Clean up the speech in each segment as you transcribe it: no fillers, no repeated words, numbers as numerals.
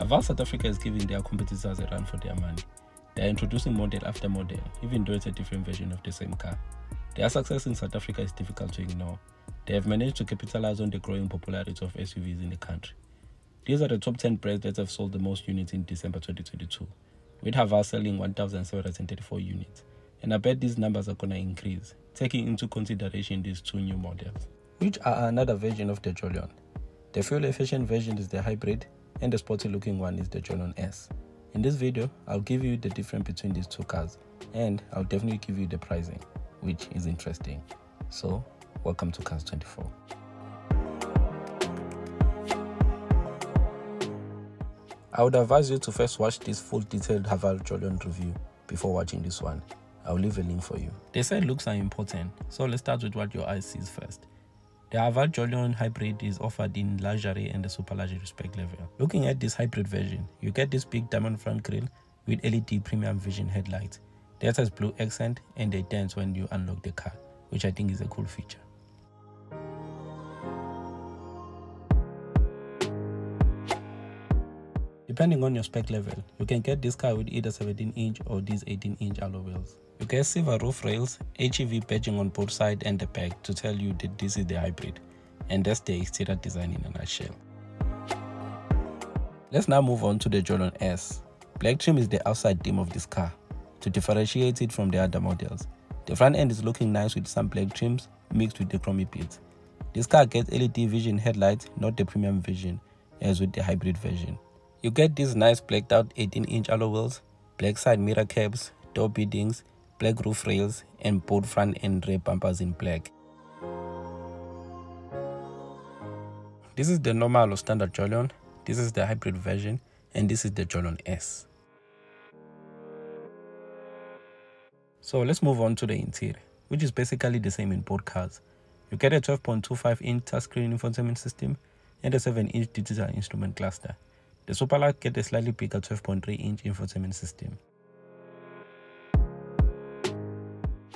Haval South Africa is giving their competitors a run for their money. They are introducing model after model, even though it's a different version of the same car. Their success in South Africa is difficult to ignore. They have managed to capitalize on the growing popularity of SUVs in the country. These are the top 10 brands that have sold the most units in December 2022, with Haval selling 1,734 units. And I bet these numbers are going to increase, taking into consideration these two new models, which are another version of the Jolion. The fuel-efficient version is the hybrid, and the sporty-looking one is the Jolion S. In this video, I'll give you the difference between these two cars, and I'll definitely give you the pricing, which is interesting. So, welcome to Cars 24. I would advise you to first watch this full detailed Haval Jolion review before watching this one. I'll leave a link for you. They said looks are important, so let's start with what your eye sees first. The Haval Jolion hybrid is offered in luxury and the super luxury spec level. Looking at this hybrid version, you get this big diamond front grille with LED premium vision headlights. That has blue accent and they dance when you unlock the car, which I think is a cool feature. Depending on your spec level, you can get this car with either 17-inch or these 18-inch alloy wheels. You get silver roof rails, HEV badging on both sides and the back to tell you that this is the hybrid. And that's the exterior design in a nutshell. Let's now move on to the Jolion S. Black trim is the outside theme of this car, to differentiate it from the other models. The front end is looking nice with some black trims mixed with the chrome bits. This car gets LED vision headlights, not the premium vision, as with the hybrid version. You get these nice blacked out 18-inch alloy wheels, black side mirror caps, door beadings, black roof rails, and both front and rear bumpers in black. This is the normal or standard Jolion, this is the hybrid version, and this is the Jolion S. So let's move on to the interior, which is basically the same in both cars. You get a 12.25-inch touchscreen infotainment system and a 7-inch digital instrument cluster. The Superlight gets a slightly bigger 12.3-inch infotainment system.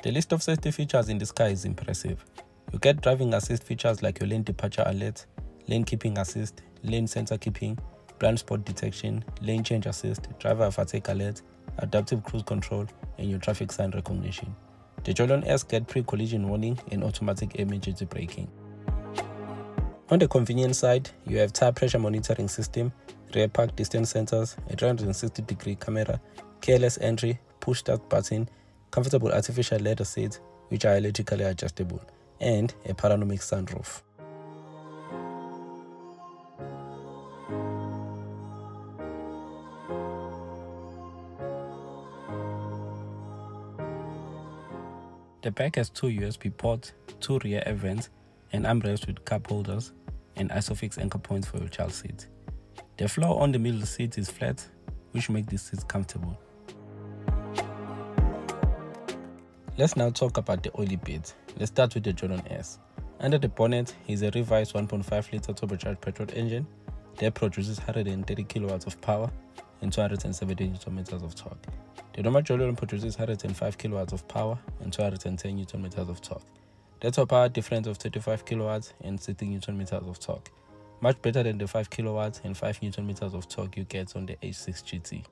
The list of safety features in this car is impressive. You get driving assist features like your lane departure alert, lane keeping assist, lane sensor keeping, blind spot detection, lane change assist, driver fatigue alert, adaptive cruise control, and your traffic sign recognition. The Jolion S gets pre-collision warning and automatic emergency braking. On the convenience side, you have tire pressure monitoring system, rear park distance sensors, a 360-degree camera, keyless entry, push start button, comfortable artificial leather seats which are electrically adjustable, and a panoramic sunroof. The back has two USB ports, two rear air vents, and armrests with cup holders, and ISOFIX anchor points for your child seat. The floor on the middle seat is flat, which makes these seats comfortable. Let's now talk about the oily bits. Let's start with the Jolion S. Under the bonnet is a revised 1.5-litre turbocharged petrol engine that produces 130 kilowatts of power and 270 Nm of torque. The normal Jolion produces 105 kilowatts of power and 210 Nm of torque. That's a power difference of 35 kilowatts and 60 Nm of torque. Much better than the 5 kilowatts and 5 Nm of torque you get on the H6 GT.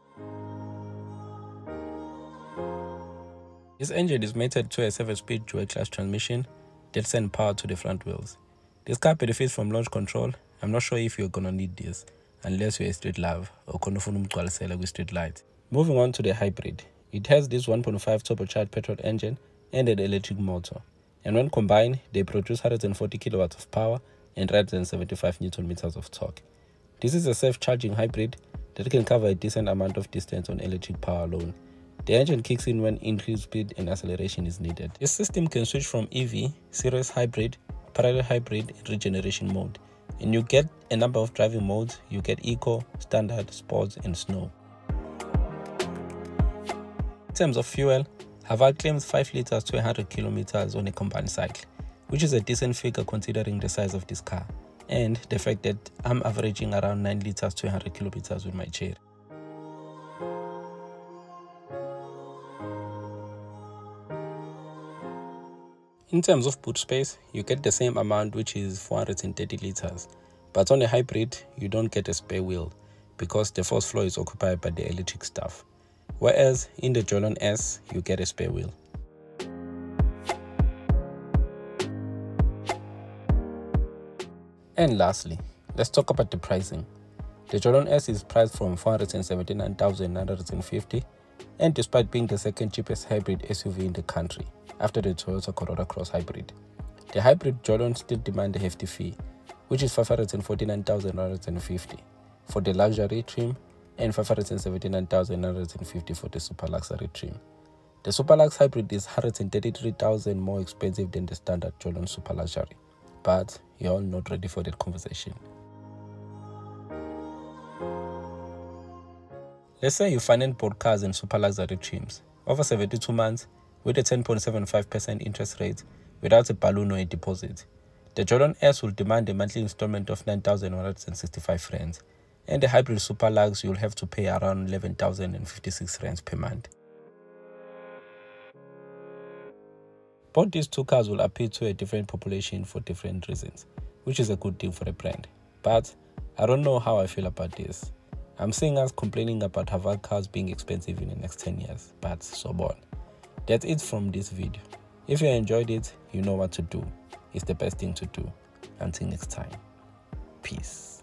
This engine is mated to a 7-speed dual-clutch transmission that sends power to the front wheels. This car benefits from launch control. I'm not sure if you're gonna need this unless you're a street love or konofuna with street light. Moving on to the hybrid, it has this 1.5 turbocharged petrol engine and an electric motor, and when combined, they produce 140 kilowatts of power and 175 Nm of torque. This is a self-charging hybrid that can cover a decent amount of distance on electric power alone. The engine kicks in when increased speed and acceleration is needed. This system can switch from EV, series hybrid, parallel hybrid, and regeneration mode. And you get a number of driving modes. You get Eco, Standard, Sports, and Snow. In terms of fuel, Haval claims 5 liters to 100 kilometers on a combined cycle, which is a decent figure considering the size of this car, and the fact that I'm averaging around 9 liters to 100 kilometers with my Cherry. In terms of boot space, you get the same amount, which is 430 liters, but on a hybrid, you don't get a spare wheel. because the first floor is occupied by the electric staff, whereas in the Jolion S, you get a spare wheel. And lastly, let's talk about the pricing. The Jolion S is priced from $479,950, and despite being the second cheapest hybrid SUV in the country after the Toyota Corolla Cross Hybrid, the hybrid Jolion still demands a hefty fee, which is $549,950 for the luxury trim and $579,950 for the super luxury trim. The super lux hybrid is $133,000 more expensive than the standard Jolion super luxury, but you're all not ready for that conversation. Let's say you finance both cars in super luxury trims over 72 months with a 10.75% interest rate without a balloon or a deposit. The Jolion S will demand a monthly installment of 9,165 rands, and the hybrid super lux you'll have to pay around 11,056 rands per month. Both these two cars will appeal to a different population for different reasons, which is a good thing for the brand. But I don't know how I feel about this. I'm seeing us complaining about Haval cars being expensive in the next 10 years, but so on. That's it from this video. If you enjoyed it, you know what to do. It's the best thing to do. Until next time, peace.